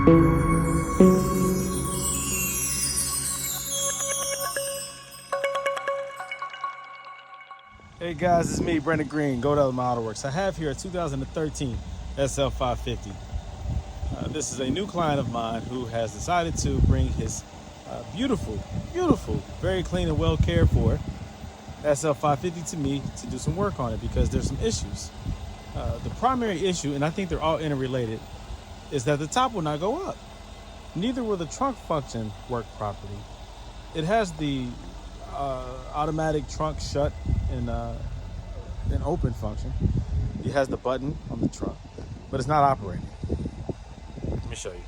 Hey guys, it's me, Brendan Green, Go to Autoworks. I have here a 2013 SL550. This is a new client of mine who has decided to bring his beautiful, very clean and well cared for SL550 to me to do some work on it because there's some issues. The primary issue, and I think they're all interrelated, is that the top will not go up. Neither will the trunk function work properly. It has the automatic trunk shut and open function. It has the button on the trunk, but it's not operating. Let me show you.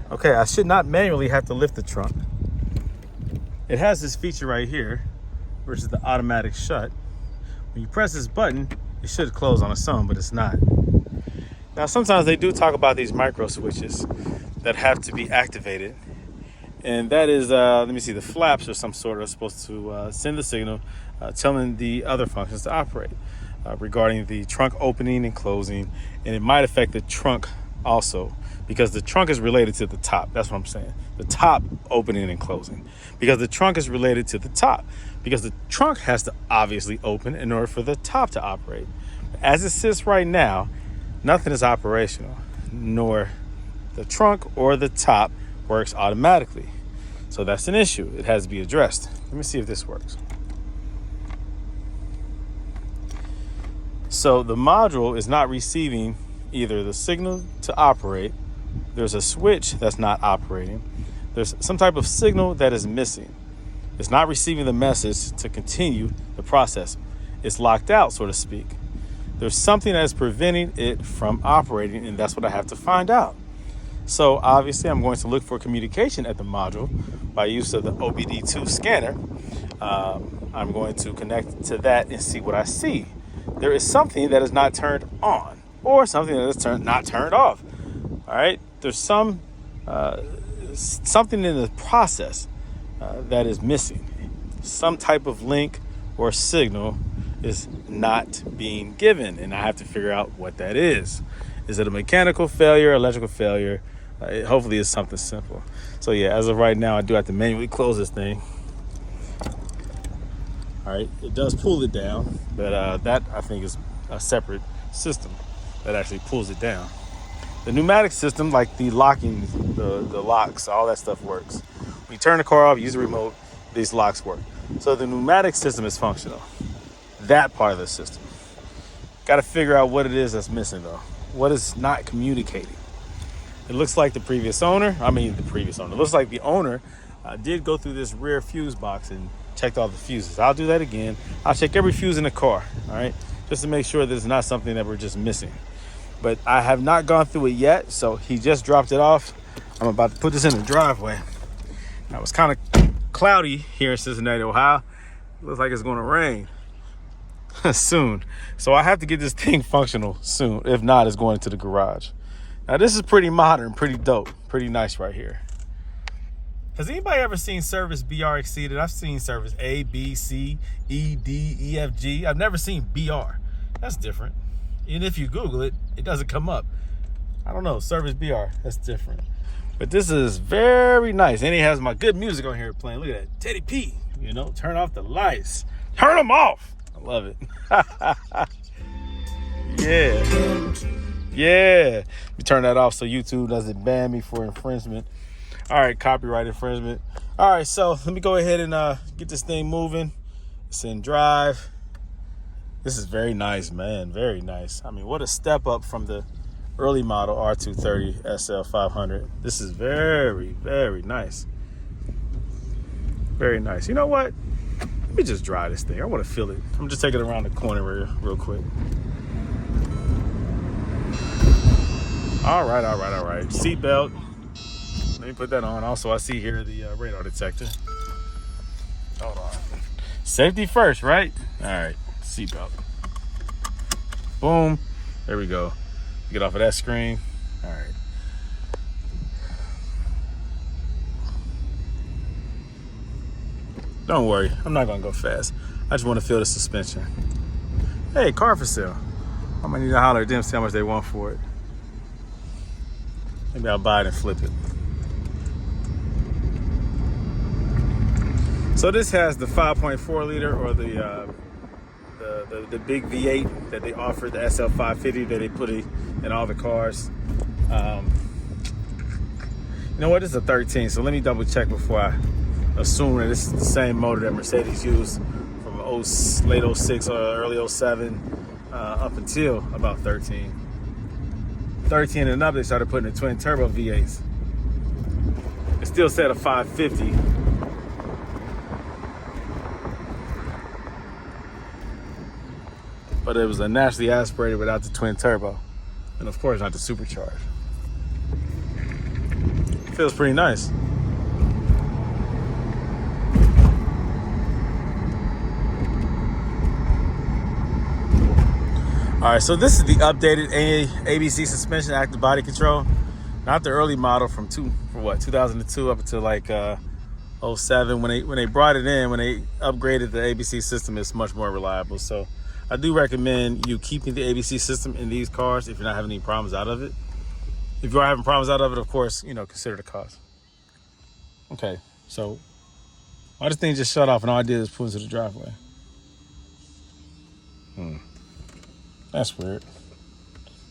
Okay, I should not manually have to lift the trunk. It has this feature right here, which is the automatic shut. When you press this button, it should close on its own, but it's not. Now, sometimes they do talk about these micro switches that have to be activated. And that is, let me see, the flaps or some sort are supposed to send the signal telling the other functions to operate regarding the trunk opening and closing. And it might affect the trunk also because the trunk is related to the top. That's what I'm saying. The top opening and closing because the trunk is related to the top because the trunk has to obviously open in order for the top to operate. As it sits right now, nothing is operational, nor the trunk or the top works automatically. So that's an issue. It has to be addressed. Let me see if this works. So the module is not receiving either the signal to operate. There's a switch that's not operating. There's some type of signal that is missing. It's not receiving the message to continue the process. It's locked out, so to speak. There's something that is preventing it from operating, and that's what I have to find out. So obviously I'm going to look for communication at the module by use of the OBD2 scanner. I'm going to connect to that and see what I see. There is something that is not turned on or something that is not turned off. All right. There's something in the process that is missing. Some type of link or signal is not being given, and I have to figure out what that is. Is it a mechanical failure, electrical failure? Hopefully it's something simple. So yeah, as of right now, I do have to manually close this thing. All right, it does pull it down, but that I think is a separate system that actually pulls it down. The pneumatic system, like the locking, the locks, all that stuff works. When you turn the car off, use the remote, these locks work. So the pneumatic system is functional. That part of the system. Got to figure out what it is that's missing though. What is not communicating? It looks like the previous owner. It looks like the owner did go through this rear fuse box and checked all the fuses. I'll do that again. I'll check every fuse in the car, all right? Just to make sure that it's not something that we're just missing. But I have not gone through it yet, so he just dropped it off. I'm about to put this in the driveway. Now, it's kind of cloudy here in Cincinnati, Ohio. It looks like it's going to rain soon. So I have to get this thing functional soon. If not, it's going into the garage. Now, this is pretty modern, pretty dope, pretty nice right here. Has anybody ever seen service BR exceeded? I've seen service A, B, C, E, D, E, F, G. I've never seen BR. That's different. And if you Google it, it doesn't come up. I don't know, service BR, that's different. But this is very nice. And he has my good music on here playing. Look at that, Teddy P, turn off the lights. Turn them off. I love it. Yeah. We turn that off so YouTube doesn't ban me for infringement. All right, copyright infringement. All right, so let me go ahead and get this thing moving. It's in drive. This is very nice, man. Very nice. I mean, what a step up from the early model R230 SL500. This is very, very nice. Very nice. You know what? Let me just drive this thing. I want to feel it. I'm just taking it around the corner real quick. All right. Seatbelt. Let me put that on. Also, I see here the radar detector. Hold on. Safety first, right? All right. Seatbelt. Boom. There we go. Get off of that screen. All right. Don't worry. I'm not going to go fast. I just want to feel the suspension. Hey, car for sale. I might need to holler at them, see how much they want for it. Maybe I'll buy it and flip it. So this has the 5.4 liter or the big V8 that they offered, the SL550 that they put in all the cars. You know what? This is a 13, so let me double check before I assume that this is the same motor that Mercedes used from late 06 or early 07 up until about 13. 13 and up, they started putting the twin turbo V8s. It still said a 550. But it was a naturally aspirated without the twin turbo. And of course, not the supercharged. Feels pretty nice. All right, so this is the updated ABC suspension active body control. Not the early model from 2002 up until like 07. When they brought it in, when they upgraded the ABC system, it's much more reliable. So I do recommend you keeping the ABC system in these cars if you're not having any problems out of it. If you are having problems out of it, of course, consider the cost. Okay, so all this thing just shut off and all I did is pull into the driveway. That's weird.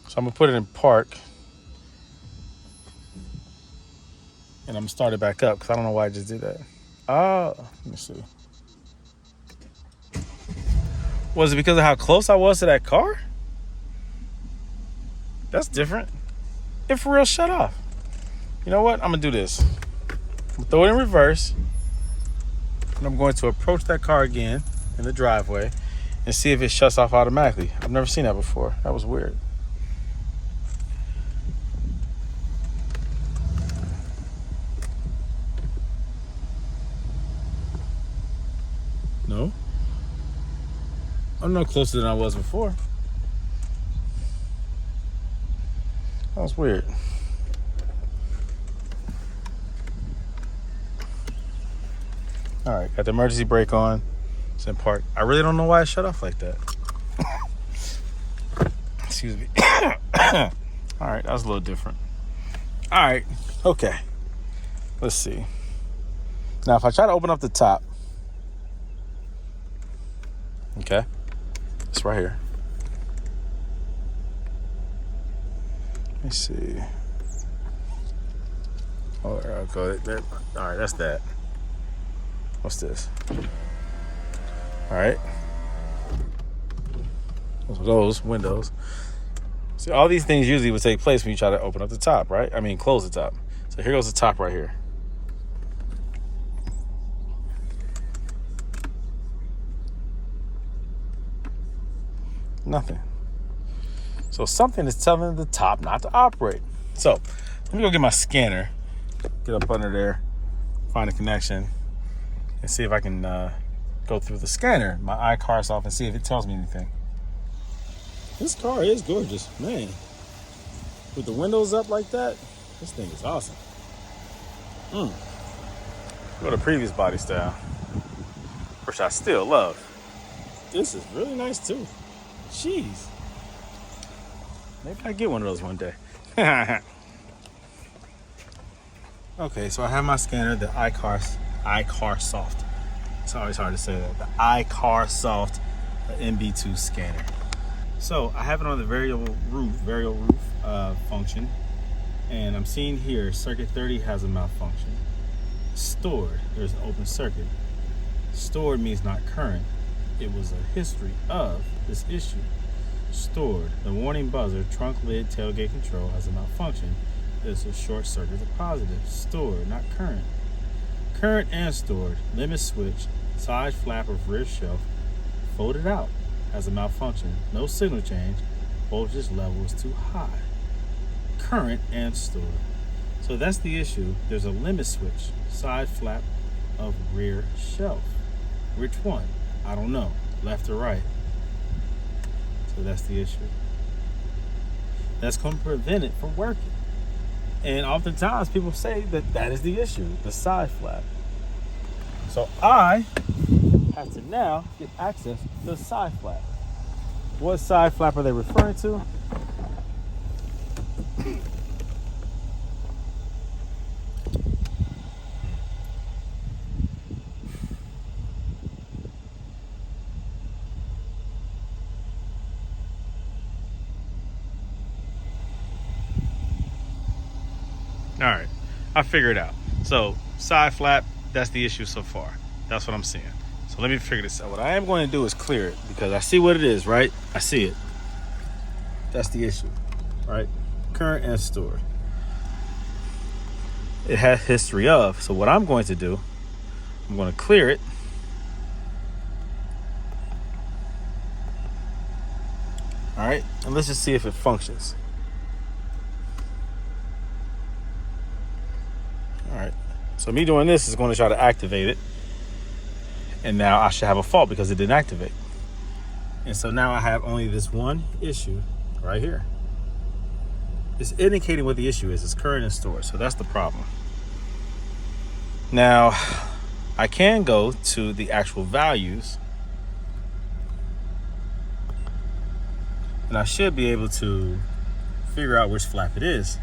So I'm gonna put it in park and I'm gonna start it back up because I don't know why I just did that. Let me see. Was it because of how close I was to that car? That's different. It for real shut off. You know what? I'm gonna do this. I'm gonna throw it in reverse and I'm going to approach that car again in the driveway and see if it shuts off automatically. I've never seen that before. That was weird. No. I'm no closer than I was before. That was weird. All right, got the emergency brake on. It's in park. I really don't know why it shut off like that. Excuse me. All right, that was a little different. All right, okay. Let's see. Now, if I try to open up the top, okay, it's right here. Let me see. Oh, okay. All right, that's that. What's this? All right. Those windows. See, all these things usually would take place when you try to open up the top, right? I mean, close the top. So here goes the top right here. Nothing. So something is telling the top not to operate. So let me go get my scanner, get up under there, find a connection, and see if I can go through the scanner, my iCar off, and see if it tells me anything. This car is gorgeous, man. With the windows up like that, this thing is awesome. Go to previous body style, which I still love. This is really nice too. Jeez. Maybe I get one of those one day. Okay, so I have my scanner, the iCar Soft. It's always hard to say that. The iCar Soft MB2 scanner. So I have it on the Vario roof function, and I'm seeing here circuit 30 has a malfunction. Stored, there's an open circuit. Stored means not current. It was a history of this issue. Stored, the warning buzzer, trunk lid, tailgate control has a malfunction. There's a short circuit to positive. Stored, not current. Current and stored, limit switch, side flap of rear shelf, folded out, has a malfunction. No signal change, voltage level is too high. Current and stored. So that's the issue. There's a limit switch, side flap of rear shelf. Which one? I don't know, left or right. So that's the issue. That's going to prevent it from working. And oftentimes people say that that is the issue, the side flap. So I have to now get access to the side flap. What side flap are they referring to? All right, I figured it out. So side flap, that's the issue so far. That's what I'm seeing. So let me figure this out. What I am going to do is clear it because I see what it is, right? I see it. That's the issue, right? Current and stored. It has history of. So what I'm going to do, I'm going to clear it. All right, and let's just see if it functions. All right, so me doing this is going to try to activate it. And now I should have a fault because it didn't activate. And so now I have only this one issue right here. It's indicating what the issue is. It's current and stored. So that's the problem. Now, I can go to the actual values. And I should be able to figure out which flap it is.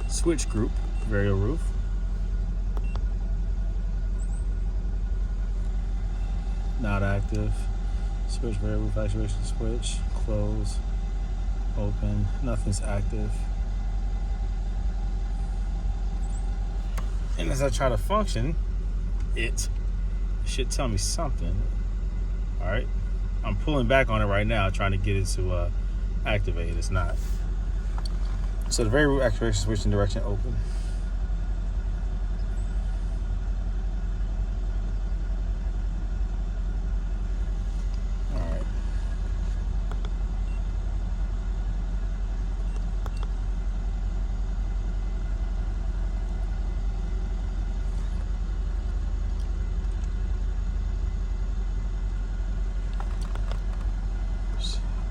Switch group, Vario roof. Not active. Switch Vario roof actuation switch. Close. Open. Nothing's active. And as I try to function, it should tell me something. All right. I'm pulling back on it right now, trying to get it to activate. It's not. So the Vario roof actuation switch in direction open.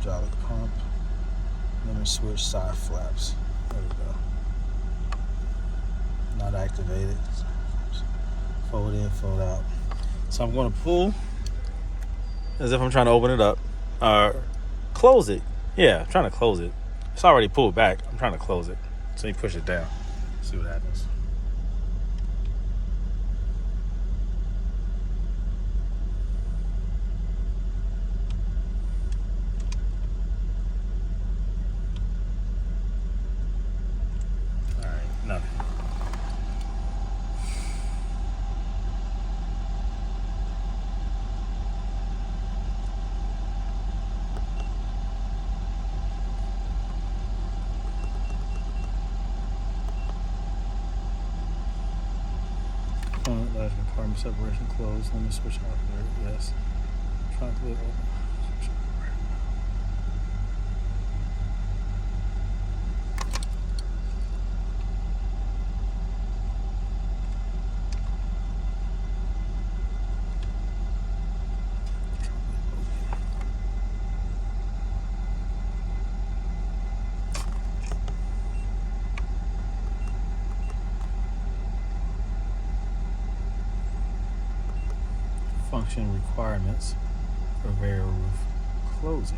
Hydraulic pump. Limit switch side flaps. There we go. Not activated. Fold in, fold out. So I'm going to pull as if I'm trying to open it up or close it. Yeah, I'm trying to close it. It's already pulled back. I'm trying to close it. So you push it down. See what happens. Nothing. Component large compartment separation closed. Let me switch operator. Yes. Trunk lid open. Switch operator. Function requirements for Vario roof closing.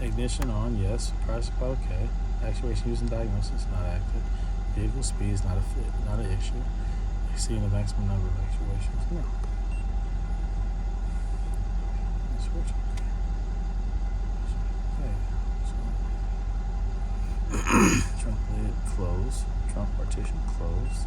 Ignition on, yes. Power supply, okay. Actuation using Diagnostic is not active. Vehicle speed is not an issue. Exceeding the maximum number of actuations, no. Switch. Okay. Trunk lid closed. Trunk partition closed.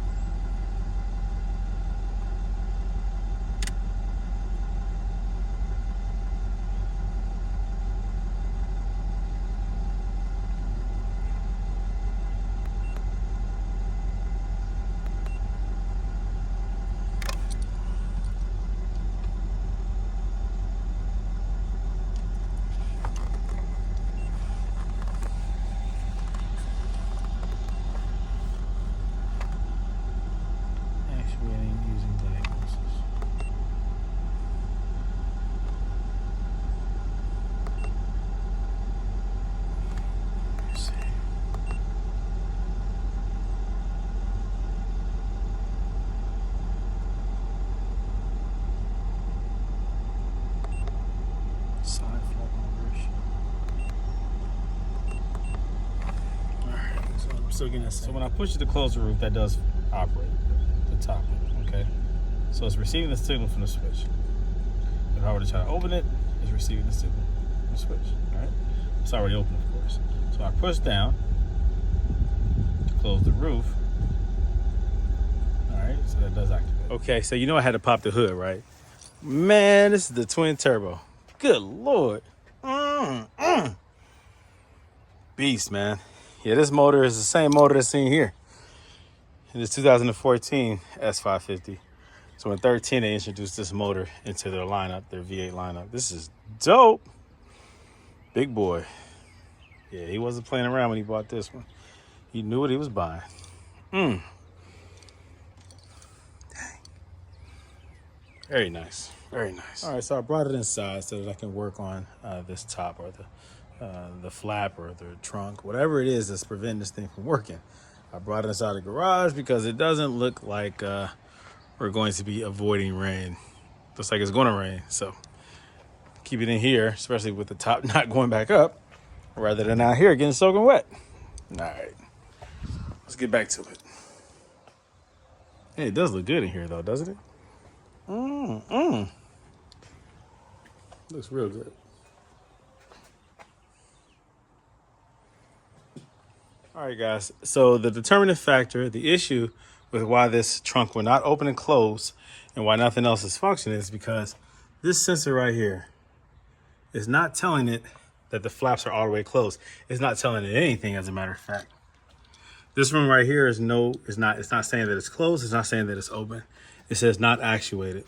still getting that same. So when I push it to close the roof, that does operate, the top one, okay? So it's receiving the signal from the switch. If I were to try to open it, it's receiving the signal from the switch, all right? It's already open, of course. So I push down to close the roof. All right, so that does activate. Okay, so you know I had to pop the hood, right? Man, this is the twin turbo. Good Lord. Beast, man. Yeah, this motor is the same motor that's seen here. In this 2014 S550. So in 13, they introduced this motor into their lineup, their V8 lineup. This is dope. Big boy. Yeah, he wasn't playing around when he bought this one. He knew what he was buying. Dang. Very nice. Very nice. All right, so I brought it inside so that I can work on this top or the flap or the trunk, whatever it is that's preventing this thing from working. I brought it inside the garage because it doesn't look like we're going to be avoiding rain. Looks like it's going to rain, so keep it in here, especially with the top not going back up, rather than out here getting soaking wet. All right, let's get back to it. Hey, it does look good in here, though, doesn't it? Looks real good. All right, guys. So the determining factor, the issue with why this trunk will not open and close and why nothing else is functioning is because this sensor right here is not telling it that the flaps are all the way closed. It's not telling it anything, as a matter of fact. This one right here it's not saying that it's closed. It's not saying that it's open. It says not actuated.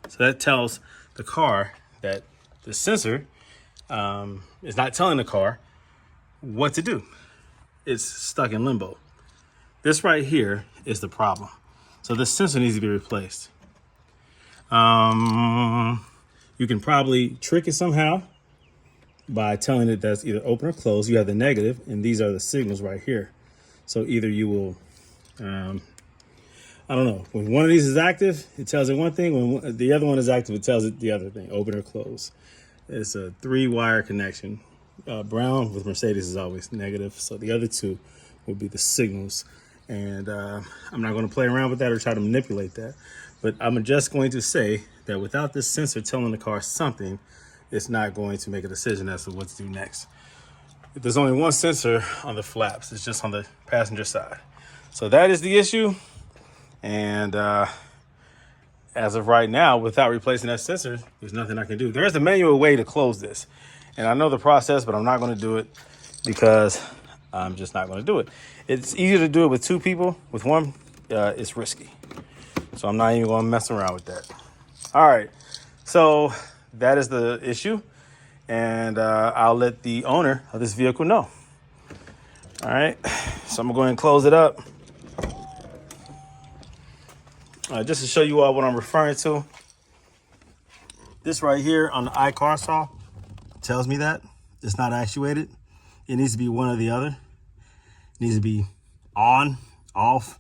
So that tells the car that the sensor is not telling the car what to do. It's stuck in limbo. This right here is the problem. So this sensor needs to be replaced. You can probably trick it somehow by telling it that's either open or closed. You have the negative, and these are the signals right here. So either you will, I don't know, when one of these is active, it tells it one thing. When the other one is active, it tells it the other thing, open or close. It's a 3-wire connection. Brown with Mercedes is always negative. So the other two will be the signals. And I'm not going to play around with that or try to manipulate that. But I'm just going to say that without this sensor telling the car something, it's not going to make a decision as to what to do next. There's only one sensor on the flaps. It's just on the passenger side. So that is the issue. And as of right now, without replacing that sensor, there's nothing I can do. There is a manual way to close this. And I know the process, but I'm not going to do it because I'm just not going to do it. It's easier to do it with 2 people. With one, it's risky. So I'm not even going to mess around with that. All right. So that is the issue. And I'll let the owner of this vehicle know. All right. So I'm going to go ahead and close it up. Just to show you all what I'm referring to. This right here on the iCar saw tells me that it's not actuated. It needs to be one or the other. It needs to be on, off,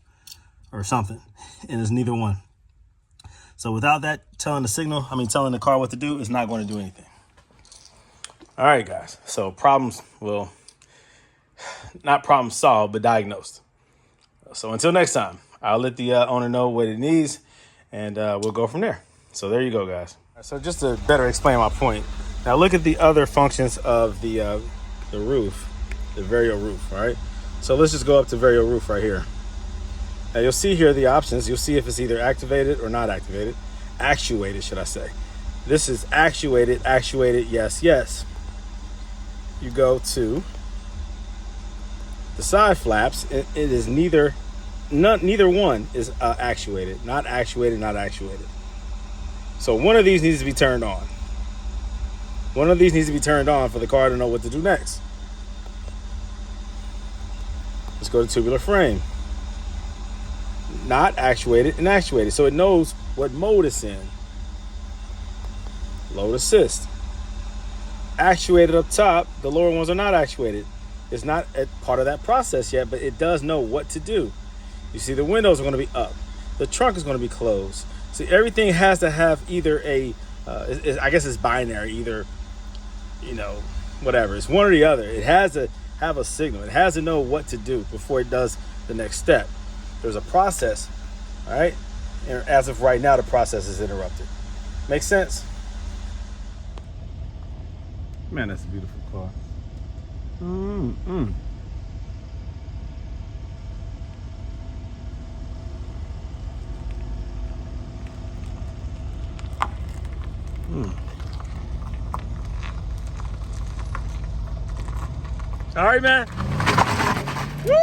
or something. And it's neither one. So without that telling telling the car what to do, it's not going to do anything. All right, guys. So not problem solved, but diagnosed. So until next time, I'll let the owner know what it needs, and we'll go from there. So there you go, guys. So just to better explain my point, now look at the other functions of the roof, the Vario roof, all right? So let's just go up to Vario roof right here. Now you'll see here the options. You'll see if it's either activated or not activated. Actuated, should I say. This is actuated, yes, yes. You go to the side flaps. It is neither one is actuated. Not actuated, not actuated. So one of these needs to be turned on. One of these needs to be turned on for the car to know what to do next. Let's go to tubular frame. Not actuated and actuated. So it knows what mode it's in. Load assist. Actuated up top. The lower ones are not actuated. It's not a part of that process yet, but it does know what to do. You see, the windows are going to be up. The trunk is going to be closed. See, everything has to have either I guess it's binary, either, whatever. It's one or the other. It has to have a signal. It has to know what to do before it does the next step. There's a process, all right? And as of right now, the process is interrupted. Make sense? Man, that's a beautiful car. All right, man. Woo!